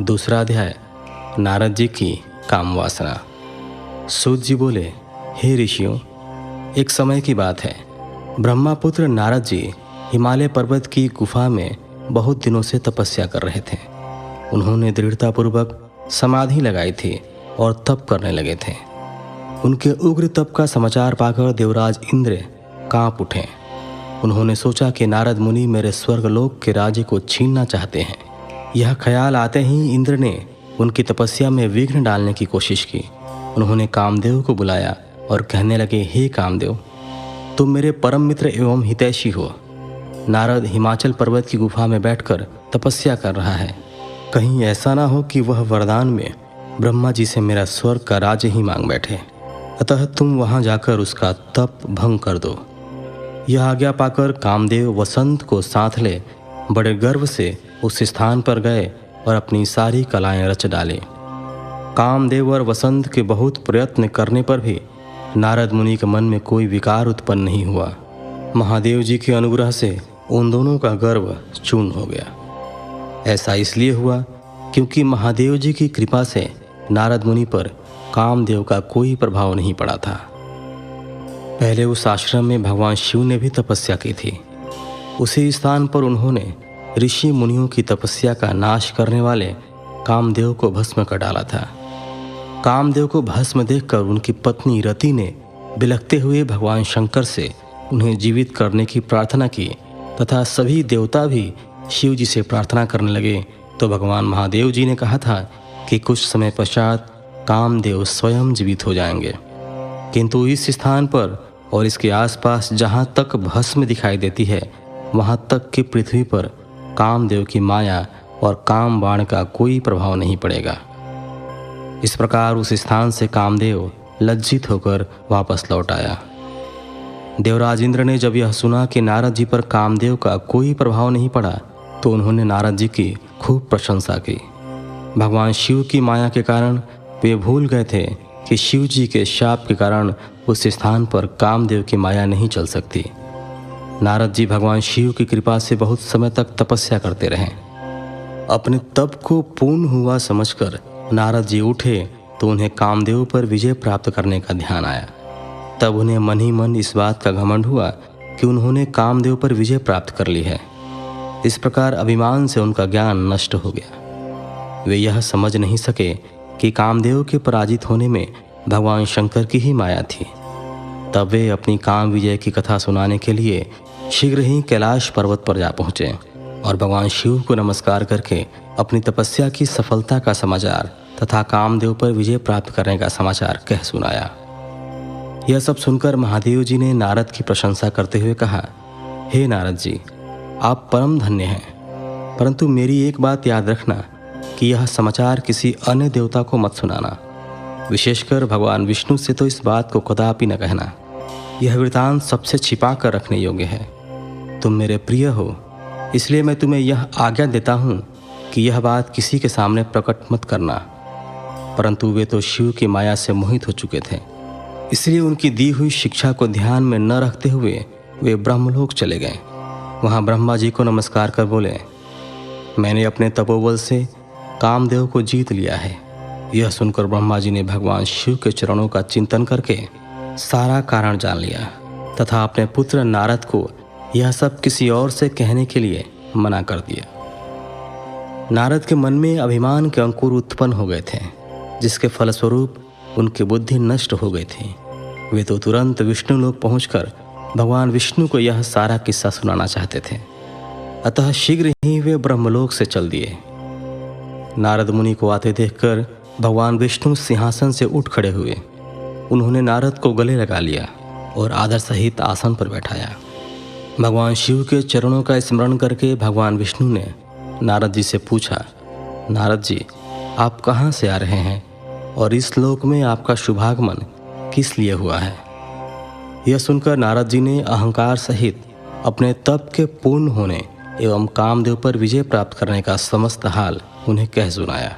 दूसरा अध्याय। नारद जी की काम वासना। सूत जी बोले, हे ऋषियों, एक समय की बात है। ब्रह्मापुत्र नारद जी हिमालय पर्वत की गुफा में बहुत दिनों से तपस्या कर रहे थे। उन्होंने दृढ़तापूर्वक समाधि लगाई थी और तप करने लगे थे। उनके उग्र तप का समाचार पाकर देवराज इंद्र कांप उठे। उन्होंने सोचा कि नारद मुनि मेरे स्वर्गलोक के राज्य को छीनना चाहते हैं। यह ख्याल आते ही इंद्र ने उनकी तपस्या में विघ्न डालने की कोशिश की। उन्होंने कामदेव को बुलाया और कहने लगे, हे कामदेव, तुम मेरे परम मित्र एवं हितैषी हो। नारद हिमाचल पर्वत की गुफा में बैठकर तपस्या कर रहा है। कहीं ऐसा ना हो कि वह वरदान में ब्रह्मा जी से मेरा स्वर्ग का राज्य ही मांग बैठे। अतः तुम वहां जाकर उसका तप भंग कर दो। यह आज्ञा पाकर कामदेव वसंत को साथ ले बड़े गर्व से उस स्थान पर गए और अपनी सारी कलाएं रच डाली। कामदेव और वसंत के बहुत प्रयत्न करने पर भी नारद मुनि के मन में कोई विकार उत्पन्न नहीं हुआ। महादेव जी के अनुग्रह से उन दोनों का गर्व चूर्ण हो गया। ऐसा इसलिए हुआ क्योंकि महादेव जी की कृपा से नारद मुनि पर कामदेव का कोई प्रभाव नहीं पड़ा था। पहले उस आश्रम में भगवान शिव ने भी तपस्या की थी। उसी स्थान पर उन्होंने ऋषि मुनियों की तपस्या का नाश करने वाले कामदेव को भस्म कर डाला था। कामदेव को भस्म देखकर उनकी पत्नी रति ने बिलखते हुए भगवान शंकर से उन्हें जीवित करने की प्रार्थना की तथा सभी देवता भी शिव जी से प्रार्थना करने लगे। तो भगवान महादेव जी ने कहा था कि कुछ समय पश्चात कामदेव स्वयं जीवित हो जाएंगे। किंतु इस स्थान पर और इसके आसपास जहाँ तक भस्म दिखाई देती है, वहाँ तक कि पृथ्वी पर कामदेव की माया और काम बाण का कोई प्रभाव नहीं पड़ेगा। इस प्रकार उस स्थान से कामदेव लज्जित होकर वापस लौट आया। देवराज इंद्र ने जब यह सुना कि नारद जी पर कामदेव का कोई प्रभाव नहीं पड़ा, तो उन्होंने नारद जी की खूब प्रशंसा की। भगवान शिव की माया के कारण वे भूल गए थे कि शिव जी के शाप के कारण उस स्थान पर कामदेव की माया नहीं चल सकती। नारद जी भगवान शिव की कृपा से बहुत समय तक तपस्या करते रहे। अपने तप को पूर्ण हुआ समझकर नारद जी उठे तो उन्हें कामदेव पर विजय प्राप्त करने का ध्यान आया। तब उन्हें मन ही मन इस बात का घमंड हुआ कि उन्होंने कामदेव पर विजय प्राप्त कर ली है। इस प्रकार अभिमान से उनका ज्ञान नष्ट हो गया। वे यह समझ नहीं सके कि कामदेव के पराजित होने में भगवान शंकर की ही माया थी। तब वे अपनी काम विजय की कथा सुनाने के लिए शीघ्र ही कैलाश पर्वत पर जा पहुँचे और भगवान शिव को नमस्कार करके अपनी तपस्या की सफलता का समाचार तथा कामदेव पर विजय प्राप्त करने का समाचार कह सुनाया। यह सब सुनकर महादेव जी ने नारद की प्रशंसा करते हुए कहा, हे नारद जी, आप परम धन्य हैं, परंतु मेरी एक बात याद रखना कि यह समाचार किसी अन्य देवता को मत सुनाना। विशेषकर भगवान विष्णु से तो इस बात को कदापि न कहना। यह वृतांत सबसे छिपा कर रखने योग्य है। तुम मेरे प्रिय हो, इसलिए मैं तुम्हें यह आज्ञा देता हूँ कि यह बात किसी के सामने प्रकट मत करना। परंतु वे तो शिव की माया से मोहित हो चुके थे, इसलिए उनकी दी हुई शिक्षा को ध्यान में न रखते हुए वे ब्रह्मलोक चले गए। वहाँ ब्रह्मा जी को नमस्कार कर बोले, मैंने अपने तपोबल से कामदेव को जीत लिया है। यह सुनकर ब्रह्मा जी ने भगवान शिव के चरणों का चिंतन करके सारा कारण जान लिया तथा अपने पुत्र नारद को यह सब किसी और से कहने के लिए मना कर दिया। नारद के मन में अभिमान के अंकुर उत्पन्न हो गए थे, जिसके फलस्वरूप उनकी बुद्धि नष्ट हो गई थी। वे तो तुरंत विष्णु लोक पहुंचकर भगवान विष्णु को यह सारा किस्सा सुनाना चाहते थे। अतः शीघ्र ही वे ब्रह्मलोक से चल दिए। नारद मुनि को आते देखकर भगवान विष्णु सिंहासन से उठ खड़े हुए। उन्होंने नारद को गले लगा लिया और आदर सहित आसन पर बैठाया। भगवान शिव के चरणों का स्मरण करके भगवान विष्णु ने नारद जी से पूछा, नारद जी, आप कहाँ से आ रहे हैं और इस लोक में आपका शुभागमन किस लिए हुआ है? यह सुनकर नारद जी ने अहंकार सहित अपने तप के पूर्ण होने एवं कामदेव पर विजय प्राप्त करने का समस्त हाल उन्हें कह सुनाया।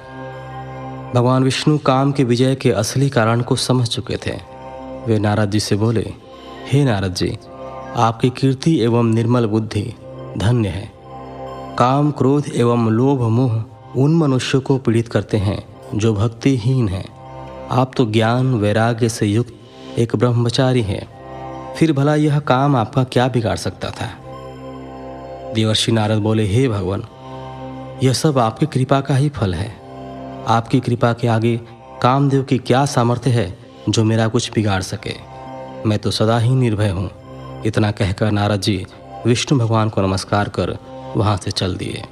भगवान विष्णु काम के विजय के असली कारण को समझ चुके थे। वे नारद जी से बोले, हे नारद जी, आपकी कीर्ति एवं निर्मल बुद्धि धन्य है। काम, क्रोध एवं लोभ मोह उन मनुष्यों को पीड़ित करते हैं जो भक्तिहीन हैं। आप तो ज्ञान वैराग्य से युक्त एक ब्रह्मचारी हैं, फिर भला यह काम आपका क्या बिगाड़ सकता था? देवर्षि नारद बोले, हे भगवान, यह सब आपकी कृपा का ही फल है। आपकी कृपा के आगे कामदेव की क्या सामर्थ्य है जो मेरा कुछ बिगाड़ सके? मैं तो सदा ही निर्भय हूँ। इतना कहकर नारद जी विष्णु भगवान को नमस्कार कर वहाँ से चल दिए।